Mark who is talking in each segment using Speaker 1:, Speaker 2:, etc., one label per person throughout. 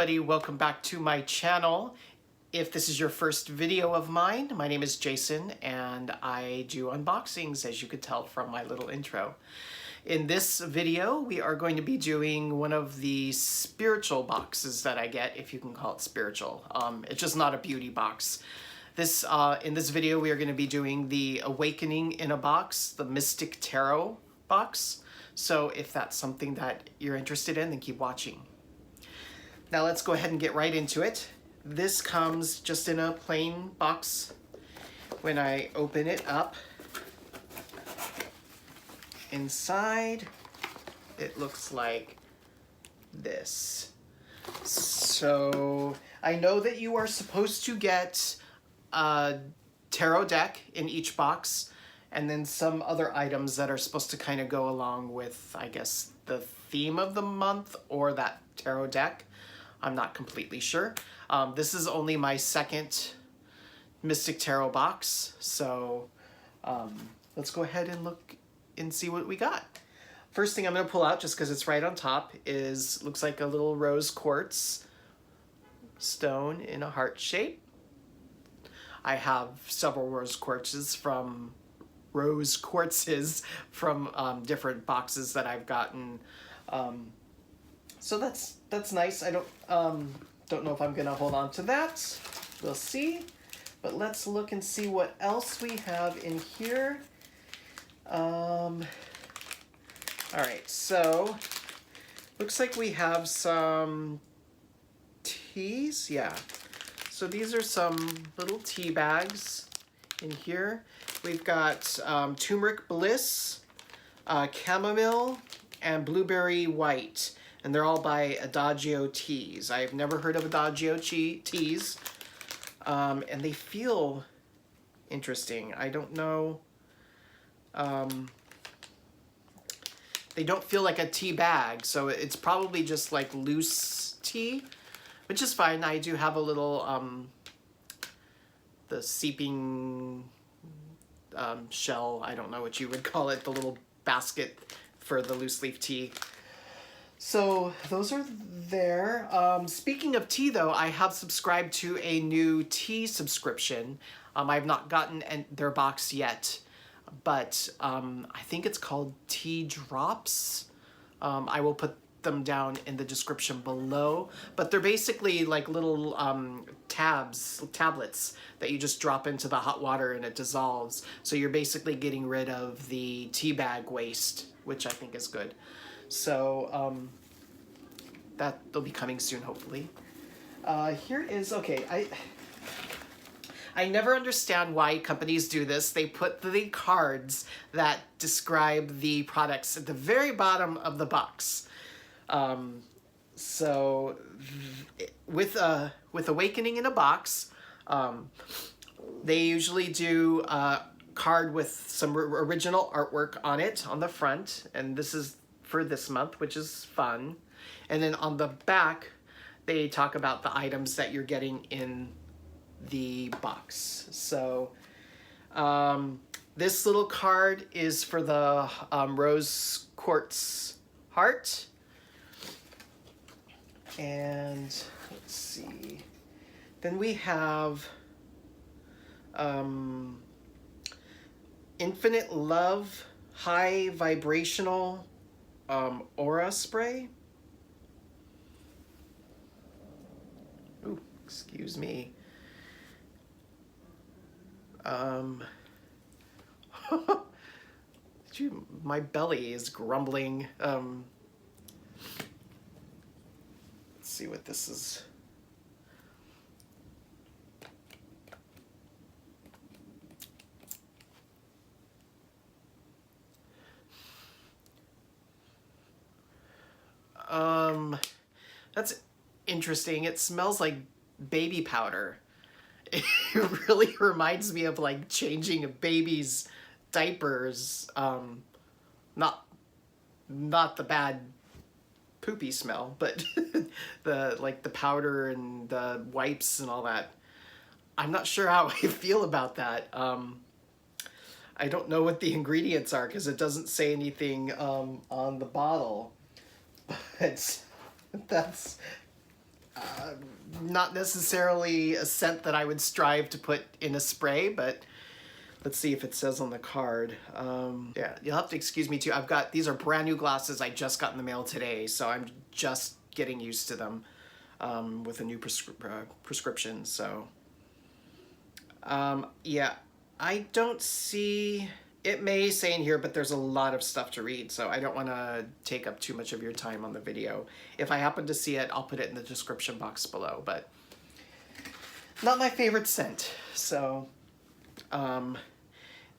Speaker 1: everybody, welcome back to my channel. If this is your first video of mine, my name is Jason and I do unboxings, as you could tell from my little intro. In this video, we are going to be doing one of the spiritual boxes that I get, if you can call it spiritual. It's just not a beauty box. In this video, we are going to be doing the Awakening in a Box, the Mystic Tarot box. So if that's something that you're interested in, then keep watching. Now let's go ahead and get right into it. This comes just in a plain box. When I open it up, inside it looks like this. So I know that you are supposed to get a tarot deck in each box and then some other items that are supposed to kind of go along with, I guess, the theme of the month or that tarot deck. I'm not completely sure. This is only my second Mystic Tarot box, so let's go ahead and look and see what we got. First thing I'm going to pull out, just because it's right on top, looks like a little rose quartz stone in a heart shape. I have several rose quartzes from different boxes that I've gotten. So that's nice. I don't know if I'm gonna hold on to that. We'll see. But let's look and see what else we have in here. All right, so looks like we have some teas. Yeah. So these are some little tea bags in here. We've got turmeric bliss, chamomile, and blueberry white. And they're all by Adagio Teas. I've never heard of Adagio Teas. And they feel interesting. I don't know. They don't feel like a tea bag, so it's probably just like loose tea, which is fine. I do have a little, the seeping shell, I don't know what you would call it, the little basket for the loose leaf tea. So those are there. Speaking of tea though, I have subscribed to a new tea subscription. I've not gotten their box yet, but I think it's called Tea Drops. I will put them down in the description below, but they're basically like little tablets that you just drop into the hot water and it dissolves. So you're basically getting rid of the tea bag waste, which I think is good. So that'll be coming soon, hopefully. Here is, okay, I never understand why companies do this. They put the cards that describe the products at the very bottom of the box. So with Awakening in a Box, they usually do a card with some original artwork on it on the front, and this is for this month, which is fun. And then on the back, they talk about the items that you're getting in the box. So this little card is for the rose quartz heart. And let's see. Then we have Infinite Love High Vibrational Aura Spray. Ooh, excuse me. My belly is grumbling. Let's see what this is. That's interesting. It smells like baby powder. It really reminds me of like changing a baby's diapers. Not the bad poopy smell, but the powder and the wipes and all that. I'm not sure how I feel about that. I don't know what the ingredients are because it doesn't say anything on the bottle. But that's Not necessarily a scent that I would strive to put in a spray, but let's see if it says on the card. Yeah, you'll have to excuse me too. These are brand new glasses I just got in the mail today, so I'm just getting used to them with a new prescription. So, yeah, I don't see... It may say in here, but there's a lot of stuff to read, so I don't want to take up too much of your time on the video. If I happen to see it, I'll put it in the description box below, but not my favorite scent. So,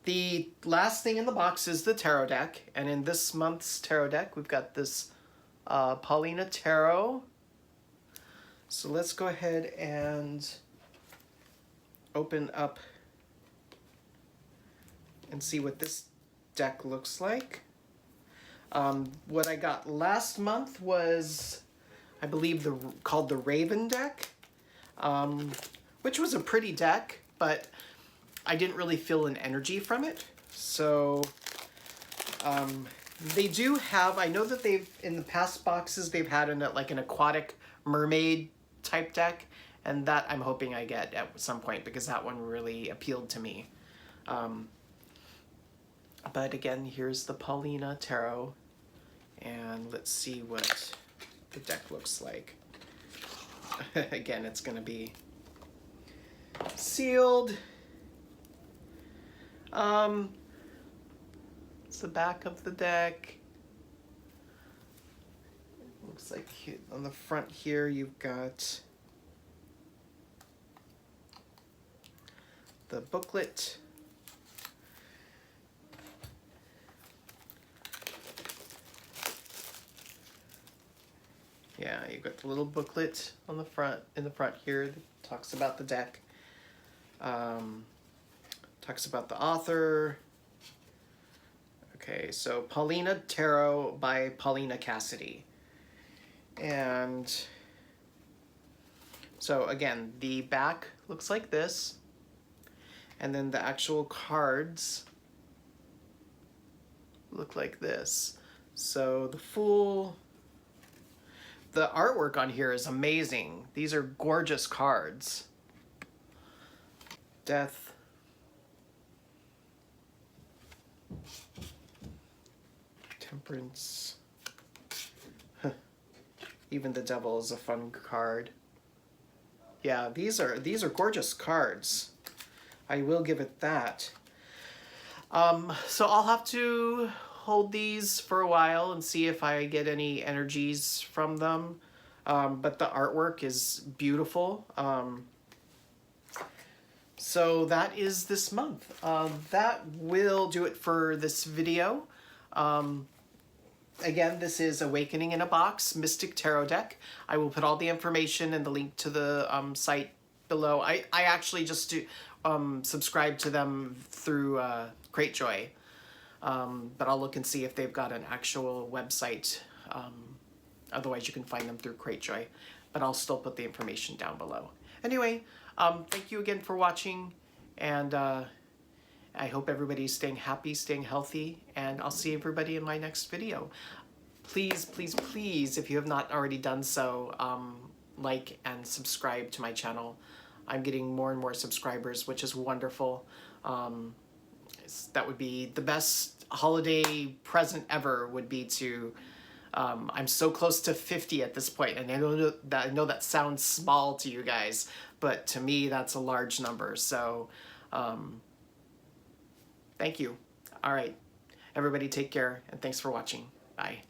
Speaker 1: the last thing in the box is the tarot deck, and in this month's tarot deck, we've got this Paulina Tarot. So let's go ahead and open up and see what this deck looks like. What I got last month was, I believe, called the Raven deck, which was a pretty deck, but I didn't really feel an energy from it. So they do have, I know that they've, in the past boxes, they've had like an aquatic mermaid type deck, and that I'm hoping I get at some point because that one really appealed to me. But again, here's the Paulina Tarot, and let's see what the deck looks like. Again, it's going to be sealed. It's the back of the deck. Looks like on the front here you've got the booklet. Yeah, you've got the little booklet on the front, in the front here that talks about the deck. Talks about the author. Okay, so Paulina Tarot by Paulina Cassidy. And so again, the back looks like this. And then the actual cards look like this. So the artwork on here is amazing. These are gorgeous cards. Death. Temperance. Even the Devil is a fun card. Yeah, these are gorgeous cards. I will give it that. So I'll have to hold these for a while and see if I get any energies from them. But the artwork is beautiful. So that is this month. That will do it for this video. Again, this is Awakening in a Box Mystic Tarot Deck. I will put all the information and the link to the site below. I actually just do subscribe to them through Cratejoy. But I'll look and see if they've got an actual website. Otherwise, you can find them through Cratejoy. But I'll still put the information down below. Anyway, thank you again for watching. And I hope everybody's staying happy, staying healthy. And I'll see everybody in my next video. Please, please, please, if you have not already done so, like and subscribe to my channel. I'm getting more and more subscribers, which is wonderful. That would be the best holiday present ever, would be to, I'm so close to 50 at this point, and I know that sounds small to you guys, but to me that's a large number. So thank you. All right, everybody take care, and thanks for watching. Bye.